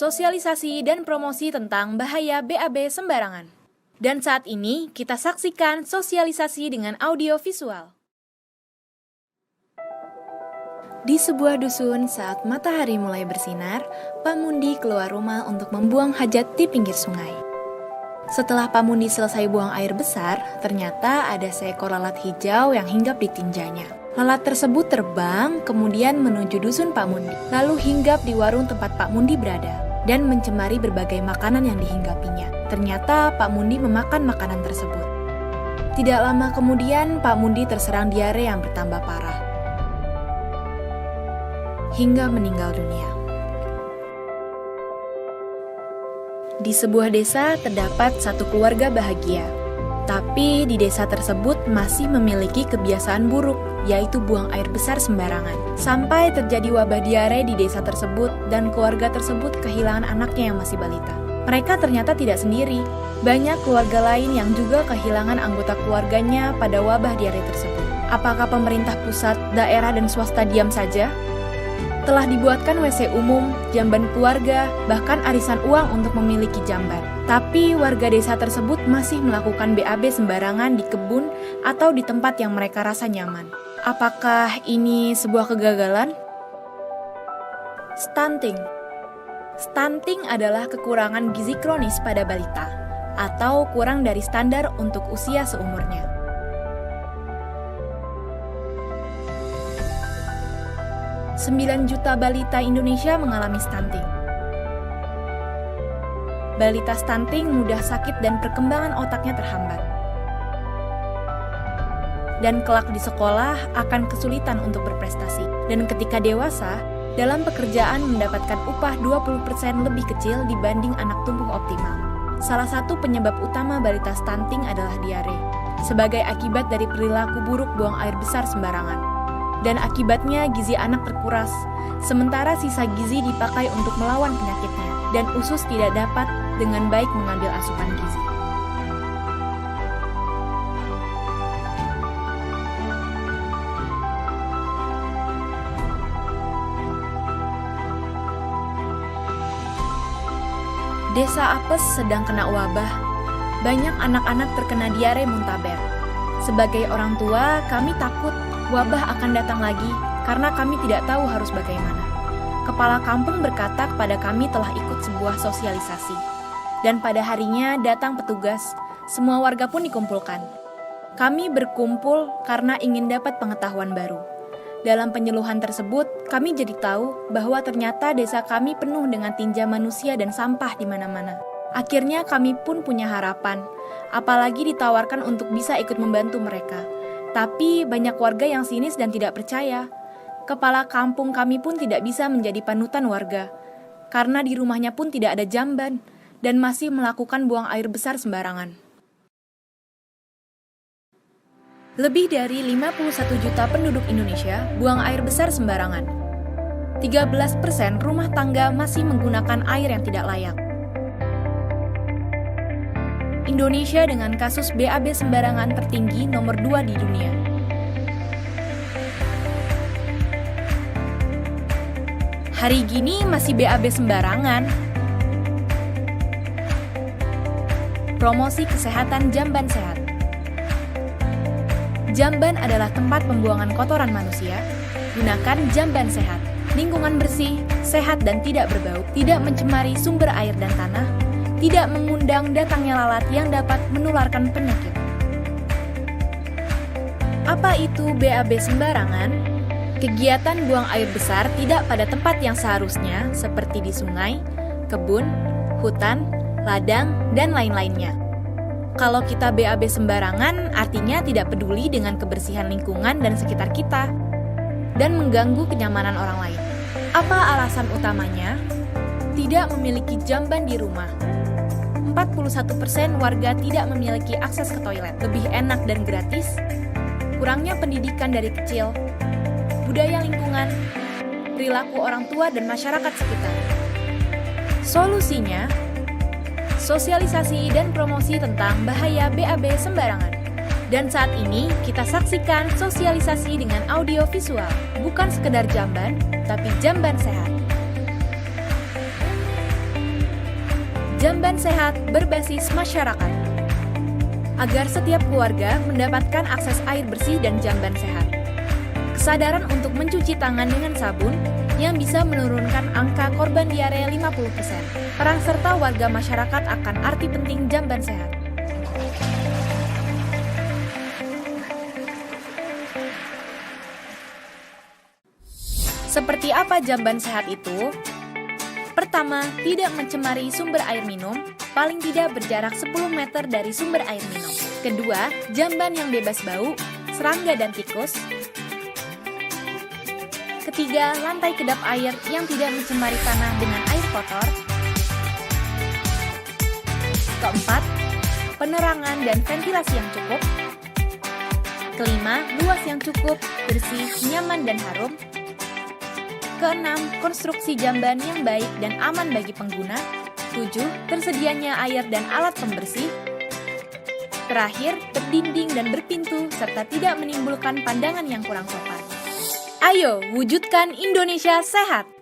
sosialisasi dan promosi tentang bahaya BAB sembarangan. Dan saat ini kita saksikan sosialisasi dengan audio visual. Di sebuah dusun saat matahari mulai bersinar, Pak Mundi keluar rumah untuk membuang hajat di pinggir sungai. Setelah Pak Mundi selesai buang air besar, ternyata ada seekor lalat hijau yang hinggap di tinjanya. Lalat tersebut terbang, kemudian menuju dusun Pak Mundi, lalu hinggap di warung tempat Pak Mundi berada, dan mencemari berbagai makanan yang dihinggapinya. Ternyata Pak Mundi memakan makanan tersebut. Tidak lama kemudian, Pak Mundi terserang diare yang bertambah parah, hingga meninggal dunia. Di sebuah desa terdapat satu keluarga bahagia. Tapi di desa tersebut masih memiliki kebiasaan buruk, yaitu buang air besar sembarangan. Sampai terjadi wabah diare di desa tersebut dan keluarga tersebut kehilangan anaknya yang masih balita. Mereka ternyata tidak sendiri. Banyak keluarga lain yang juga kehilangan anggota keluarganya pada wabah diare tersebut. Apakah pemerintah pusat, daerah, dan swasta diam saja? Telah dibuatkan WC umum, jamban keluarga, bahkan arisan uang untuk memiliki jamban. Tapi warga desa tersebut masih melakukan BAB sembarangan di kebun atau di tempat yang mereka rasa nyaman. Apakah ini sebuah kegagalan? Stunting. Stunting adalah kekurangan gizi kronis pada balita, atau kurang dari standar untuk usia seumurnya. 9 juta balita Indonesia mengalami stunting. Balita stunting mudah sakit dan perkembangan otaknya terhambat. Dan kelak di sekolah akan kesulitan untuk berprestasi. Dan ketika dewasa, dalam pekerjaan mendapatkan upah 20% lebih kecil dibanding anak tumbuh optimal. Salah satu penyebab utama balita stunting adalah diare, sebagai akibat dari perilaku buruk buang air besar sembarangan. Dan akibatnya gizi anak terkuras, sementara sisa gizi dipakai untuk melawan penyakitnya, dan usus tidak dapat dengan baik mengambil asupan gizi. Desa Apes sedang kena wabah. Banyak anak-anak terkena diare muntaber. Sebagai orang tua, kami takut wabah akan datang lagi karena kami tidak tahu harus bagaimana. Kepala kampung berkata kepada kami telah ikut sebuah sosialisasi. Dan pada harinya datang petugas, semua warga pun dikumpulkan. Kami berkumpul karena ingin dapat pengetahuan baru. Dalam penyuluhan tersebut, kami jadi tahu bahwa ternyata desa kami penuh dengan tinja manusia dan sampah di mana-mana. Akhirnya kami pun punya harapan, apalagi ditawarkan untuk bisa ikut membantu mereka. Tapi banyak warga yang sinis dan tidak percaya. Kepala kampung kami pun tidak bisa menjadi panutan warga, karena di rumahnya pun tidak ada jamban, dan masih melakukan buang air besar sembarangan. Lebih dari 51 juta penduduk Indonesia buang air besar sembarangan. 13% rumah tangga masih menggunakan air yang tidak layak. Indonesia dengan kasus BAB sembarangan tertinggi nomor 2 di dunia. Hari gini masih BAB sembarangan. Promosi kesehatan jamban sehat. Jamban adalah tempat pembuangan kotoran manusia. Gunakan jamban sehat. Lingkungan bersih, sehat dan tidak berbau, tidak mencemari sumber air dan tanah, tidak mengundang datangnya lalat yang dapat menularkan penyakit. Apa itu BAB sembarangan? Kegiatan buang air besar tidak pada tempat yang seharusnya, seperti di sungai, kebun, hutan, ladang, dan lain-lainnya. Kalau kita BAB sembarangan, artinya tidak peduli dengan kebersihan lingkungan dan sekitar kita, dan mengganggu kenyamanan orang lain. Apa alasan utamanya? Tidak memiliki jamban di rumah. 41% warga tidak memiliki akses ke toilet, lebih enak dan gratis, kurangnya pendidikan dari kecil, budaya lingkungan, perilaku orang tua dan masyarakat sekitar. Solusinya, sosialisasi dan promosi tentang bahaya BAB sembarangan. Dan saat ini kita saksikan sosialisasi dengan audio visual, bukan sekedar jamban, tapi jamban sehat. Jamban sehat berbasis masyarakat. Agar setiap keluarga mendapatkan akses air bersih dan jamban sehat. Kesadaran untuk mencuci tangan dengan sabun yang bisa menurunkan angka korban diare 50%. Peran serta warga masyarakat akan arti penting jamban sehat. Seperti apa jamban sehat itu? Pertama, tidak mencemari sumber air minum, paling tidak berjarak 10 meter dari sumber air minum. Kedua, jamban yang bebas bau, serangga dan tikus. Ketiga, lantai kedap air yang tidak mencemari tanah dengan air kotor. Keempat, penerangan dan ventilasi yang cukup. Kelima, luas yang cukup, bersih, nyaman dan harum. Keenam, konstruksi jamban yang baik dan aman bagi pengguna. 7. Tersedianya air dan alat pembersih. Terakhir, berdinding dan berpintu serta tidak menimbulkan pandangan yang kurang sopan. Ayo, wujudkan Indonesia sehat!